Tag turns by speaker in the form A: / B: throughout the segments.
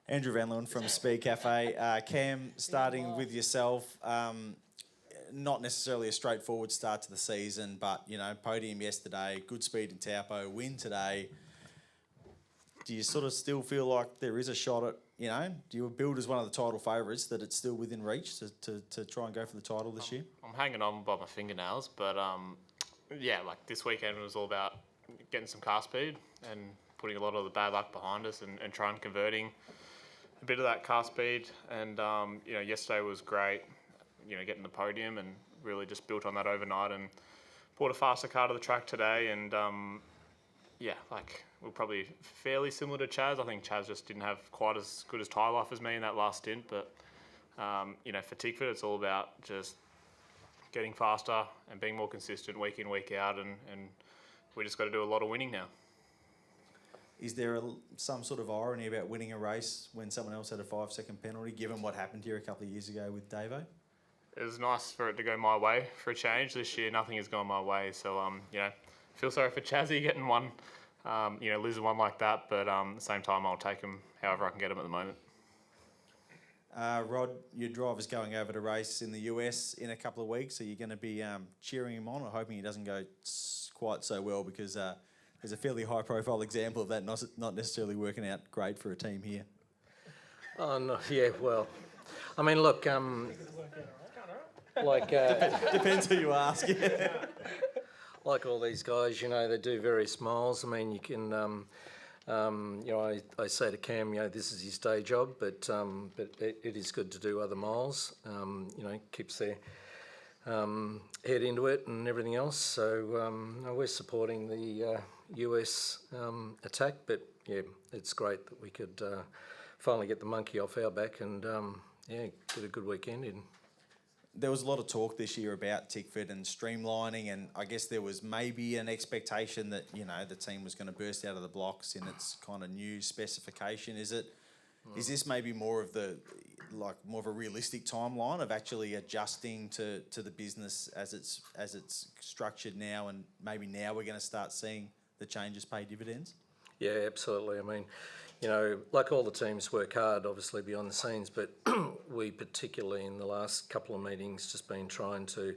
A: Andrew Van Leeuwen from Speed Cafe. Cam, starting with yourself, not necessarily a straightforward start to the season, but, podium yesterday, good speed in Taupo, win today. Do you sort of still feel like there is a shot at, do you build as one of the title favourites, that it's still within reach to try and go for the title this year?
B: I'm hanging on by my fingernails, but this weekend was all about getting some car speed and putting a lot of the bad luck behind us and trying converting a bit of that car speed. And, yesterday was great, getting the podium and really just built on that overnight and brought a faster car to the track today. And, we're probably fairly similar to Chaz. I think Chaz just didn't have quite as good as tyre life as me in that last stint. But, for Tickford, it's all about just getting faster and being more consistent week in, week out. And we just got to do a lot of winning now.
A: Is there some sort of irony about winning a race when someone else had a 5-second penalty, given what happened here a couple of years ago with Davo?
B: It was nice for it to go my way for a change. This year, nothing has gone my way. So, feel sorry for Chazzy getting one, losing one like that. But at the same time, I'll take him however I can get him at the moment.
A: Rod, your driver's going over to race in the US in a couple of weeks. Are you going to be cheering him on or hoping he doesn't go quite so well? Because there's a fairly high-profile example of that not necessarily working out great for a team here.
C: Oh, no, yeah, well, I mean, look,
A: Depends who you ask.
C: like all these guys, they do various miles. I mean, you can, I say to Cam, this is his day job, but it is good to do other miles. Keeps their head into it and everything else. So we're supporting the US attack, but yeah, it's great that we could finally get the monkey off our back and get a good weekend in.
A: There was a lot of talk this year about Tickford and streamlining, and I guess there was maybe an expectation that, the team was going to burst out of the blocks in its kind of new specification. Is this maybe more of a realistic timeline of actually adjusting to the business as it's structured now, and maybe now we're going to start seeing the changes pay dividends?
C: Yeah, absolutely. I mean, like all the teams work hard, obviously, behind the scenes, but we particularly in the last couple of meetings just been trying to,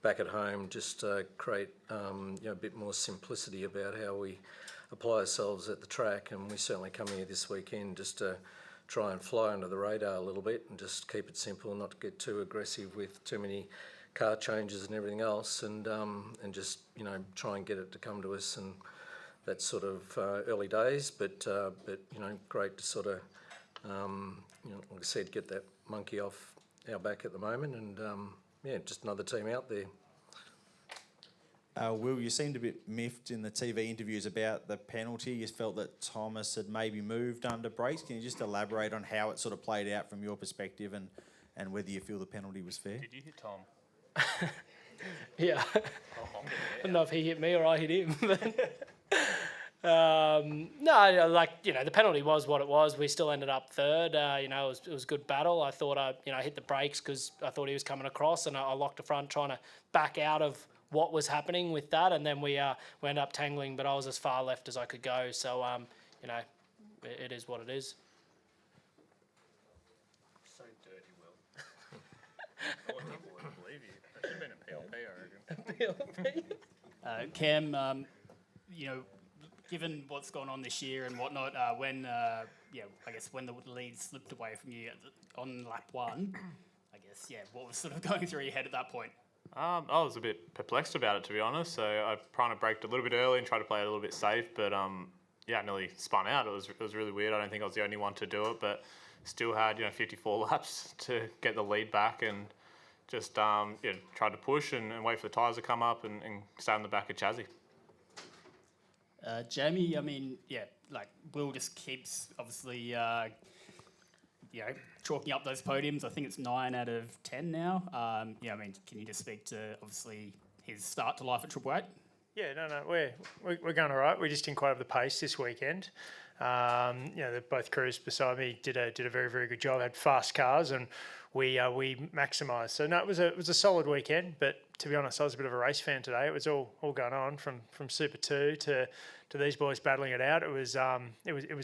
C: back at home, just create a bit more simplicity about how we apply ourselves at the track. And we certainly come here this weekend just to try and fly under the radar a little bit and just keep it simple, not get too aggressive with too many car changes and everything else, and just try and get it to come to us. And that's sort of early days, but great to sort of like I said, get that monkey off our back at the moment, and just another team out there.
A: Will, you seemed a bit miffed in the TV interviews about the penalty. You felt that Thomas had maybe moved under brakes. Can you just elaborate on how it sort of played out from your perspective and whether you feel the penalty was fair?
B: Did you hit Tom?
D: Yeah. I don't know if he hit me or I hit him. The penalty was what it was. We still ended up third. It was a good battle. I thought I hit the brakes because I thought he was coming across, and I locked the front trying to back out of what was happening with that, and then we ended up tangling, but I was as far left as I could go. So, it is what it is.
B: So dirty, Will. I wouldn't believe you. That should have been a PLP, I reckon.
E: Cam, given what's gone on this year and whatnot, when the lead slipped away from you on lap one, what was sort of going through your head at that point?
B: I was a bit perplexed about it, to be honest. So I kind of braked a little bit early and tried to play it a little bit safe, but I nearly spun out. It was really weird. I don't think I was the only one to do it, but still had 54 laps to get the lead back, and just tried to push and wait for the tyres to come up and stay on the back of Chazzy.
E: Jamie, Will just keeps obviously, chalking up those podiums. I think it's 9 out of 10 now. Can you just speak to obviously his start to life at Triple Eight?
F: Yeah, no, we're going all right. We just didn't quite have the pace this weekend. Both crews beside me did a very, very good job. Had fast cars, and we maximised. So no, it was a solid weekend. But to be honest, I was a bit of a race fan today. It was all going on from Super 2 to these boys battling it out. It was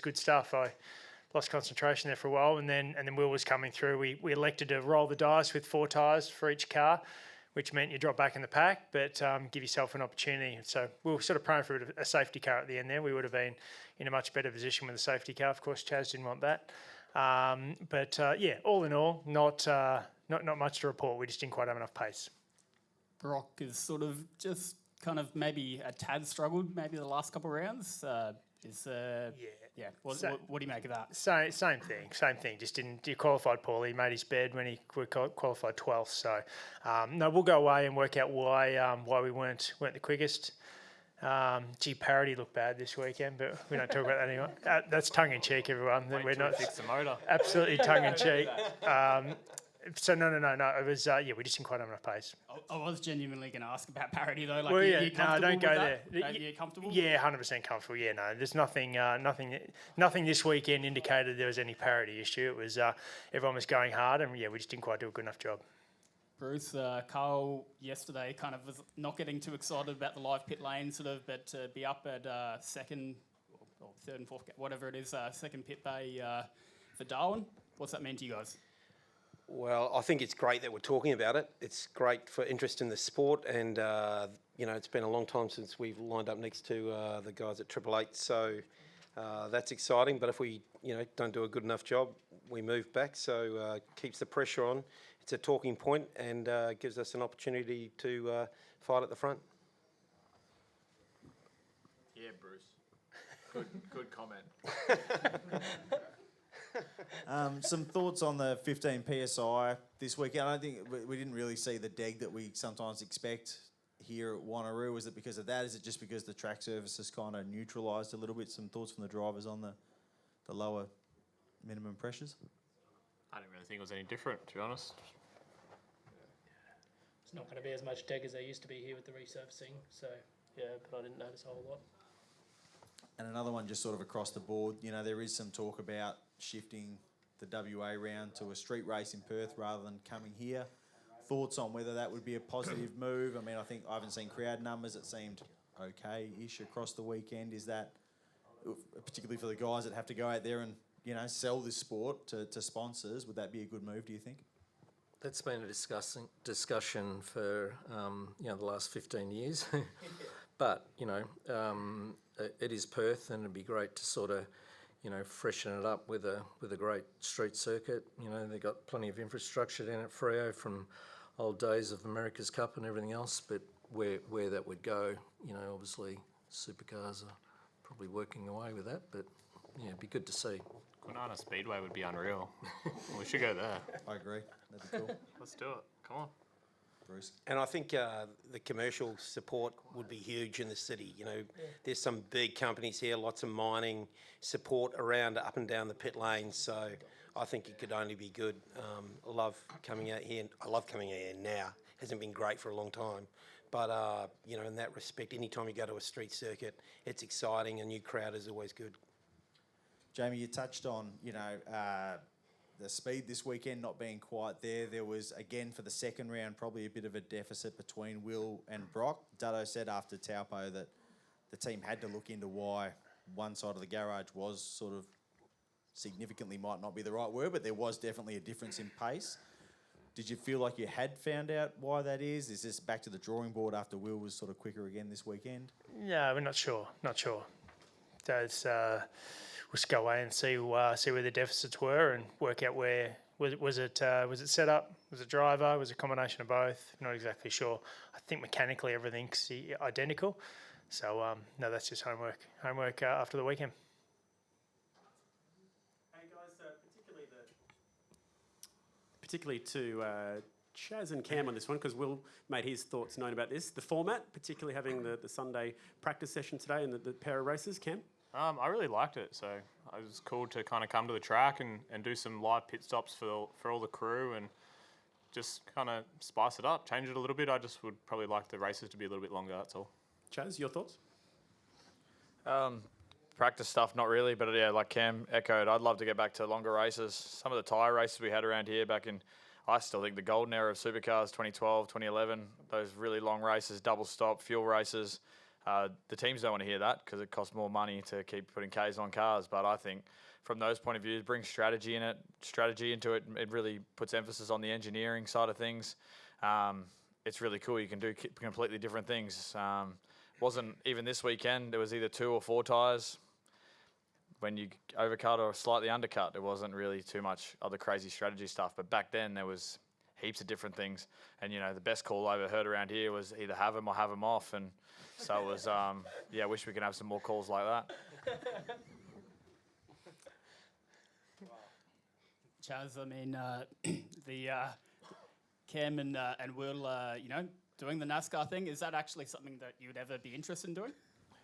F: good stuff. lost concentration there for a while, and then Will was coming through. We elected to roll the dice with 4 tyres for each car, which meant you drop back in the pack, but give yourself an opportunity. So we were sort of praying for a safety car at the end there. We would have been in a much better position with a safety car. Of course, Chaz didn't want that. Yeah, all in all, not much to report. We just didn't quite have enough pace.
E: Brock is sort of just kind of maybe a tad struggled maybe the last couple of rounds. What do you make of that?
F: Same thing. Just didn't. He qualified poorly. He made his bed when he qualified 12th. So no, we'll go away and work out why we weren't the quickest. Parity looked bad this weekend, but we don't talk about that anymore. That's tongue in cheek, everyone. We're not
B: Fix the motor.
F: absolutely tongue in cheek. So no. It was we just didn't quite have enough pace.
E: I was genuinely going to ask about parity though. Like,
F: Well,
E: you
F: yeah, no,
E: comfortable
F: don't
E: with
F: go
E: that?
F: there.
E: You comfortable?
F: Yeah, 100% comfortable. Yeah, no, there's nothing this weekend indicated there was any parity issue. It was everyone was going hard, and we just didn't quite do a good enough job.
E: Bruce, Carl yesterday kind of was not getting too excited about the live pit lane, sort of, but to be up at second or third and fourth, whatever it is, second pit bay for Darwin. What's that mean to you guys?
G: Well, I think it's great that we're talking about it. It's great for interest in the sport, and it's been a long time since we've lined up next to the guys at Triple Eight. So that's exciting. But if we, don't do a good enough job, we move back. So keeps the pressure on. It's a talking point and gives us an opportunity to fight at the front.
H: Yeah, Bruce. Good comment.
A: Some thoughts on the 15 PSI this weekend. I don't think we didn't really see the deg that we sometimes expect here at Wanneroo. Was it because of that? Is it just because the track surface kind of neutralised a little bit? Some thoughts from the drivers on the lower minimum pressures?
B: I didn't really think it was any different, to be honest.
D: It's not going to be as much deg as there used to be here with the resurfacing. So but I didn't notice a whole lot.
A: And another one just sort of across the board, there is some talk about shifting the WA round to a street race in Perth rather than coming here. Thoughts on whether that would be a positive move? I mean, I think I haven't seen crowd numbers. It seemed okay-ish across the weekend. Is that, particularly for the guys that have to go out there and, sell this sport to sponsors, would that be a good move, do you think?
C: That's been a discussion for the last 15 years. But it is Perth, and it'd be great to sort of freshen it up with a great street circuit. They've got plenty of infrastructure down at Freo from old days of America's Cup and everything else. But where that would go, obviously supercars are probably working away with that. But it'd be good to see.
B: Kwinana Speedway would be unreal. We should go there.
A: I agree. That'd be cool.
B: Let's do it. Come on.
A: Bruce?
G: And I think the commercial support would be huge in the city. There's some big companies here, lots of mining support around up and down the pit lanes. So I think it could only be good. I love coming out here. I love coming out here now. Hasn't been great for a long time. But, in that respect, anytime you go to a street circuit, it's exciting. A new crowd is always good.
A: Jamie, you touched on, the speed this weekend not being quite there. There was, again, for the second round, probably a bit of a deficit between Will and Brock. Dutto said after Taupo that the team had to look into why one side of the garage was sort of significantly, might not be the right word, but there was definitely a difference in pace. Did you feel like you had found out why that is? Is this back to the drawing board after Will was sort of quicker again this weekend?
F: Yeah, we're not sure. So we'll just go away and see where the deficits were and work out where was it set up, was it driver, was it a combination of both? Not exactly sure. I think mechanically everything's identical. So no, that's just homework after the weekend.
I: Hey guys, particularly to Chaz and Cam on this one, because Will made his thoughts known about this. The format, particularly having the Sunday practice session today and the pair of races, Cam?
B: I really liked it, so it was cool to kind of come to the track and do some live pit stops for all the crew and just kind of spice it up, change it a little bit. I just would probably like the races to be a little bit longer, that's all.
I: Chaz, your thoughts?
H: Practice stuff, not really, but yeah, like Cam echoed, I'd love to get back to longer races. Some of the tyre races we had around here back in, I still think the golden era of supercars, 2012, 2011, those really long races, double stop, fuel races. The teams don't want to hear that because it costs more money to keep putting Ks on cars. But I think from those point of views, brings strategy into it. It really puts emphasis on the engineering side of things. It's really cool. You can do completely different things. Wasn't even this weekend. There was either 2 or 4 tyres. When you overcut or slightly undercut, there wasn't really too much other crazy strategy stuff. But back then there was heaps of different things. And, you know, the best call I ever heard around here was either have them or have them off. And so it was, I wish we could have some more calls like that.
E: Chaz, I mean, Cam and Will, doing the NASCAR thing, is that actually something that you would ever be interested in doing?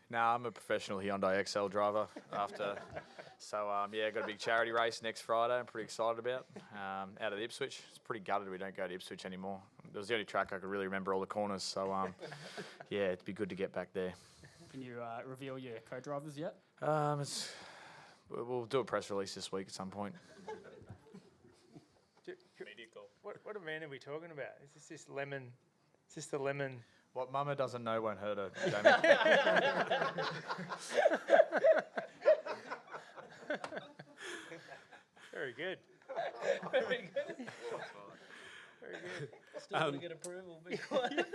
H: Nah, I'm a professional Hyundai XL driver after. So, got a big charity race next Friday I'm pretty excited about out of Ipswich. It's pretty gutted we don't go to Ipswich anymore. It was the only track I could really remember all the corners. So, it'd be good to get back there.
E: Can you reveal your co-drivers yet?
H: We'll do a press release this week at some point.
F: What event are we talking about? Is this lemon? Is this the lemon?
H: What Mama doesn't know won't hurt her, Jamie.
F: Very good.
D: Very good.
F: Very good.
D: Still got to get approval. Be quiet.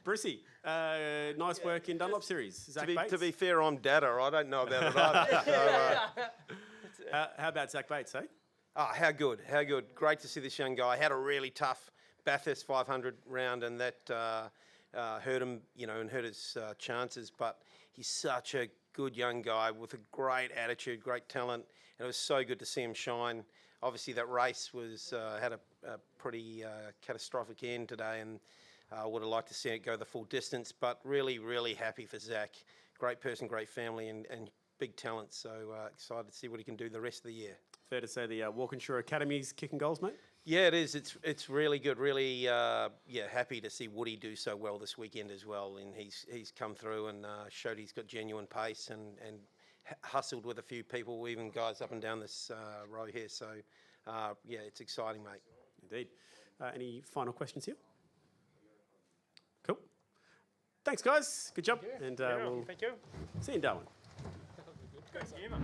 I: Brucey, nice work in Dunlop Series. Zach Bates.
G: To be fair, I'm data. I don't know about it either. So,
I: How about Zach Bates, eh?
G: how good, how good. Great to see this young guy. Had a really tough Bathurst 500 round, and that hurt him, and hurt his chances. But he's such a good young guy with a great attitude, great talent, and it was so good to see him shine. Obviously, that race was had a pretty catastrophic end today, and I would have liked to see it go the full distance. But really, really happy for Zach. Great person, great family, and big talent. So excited to see what he can do the rest of the year.
I: Fair to say the Walkinshaw Academy's kicking goals, mate?
G: Yeah, it is. It's really good. Really, happy to see Woody do so well this weekend as well. And he's come through and showed he's got genuine pace and hustled with a few people, even guys up and down this row here. So, it's exciting, mate.
I: Indeed. Any final questions here? Cool. Thanks, guys. Good job. And we'll
F: Thank you.
I: see you in Darwin.
F: Good humour.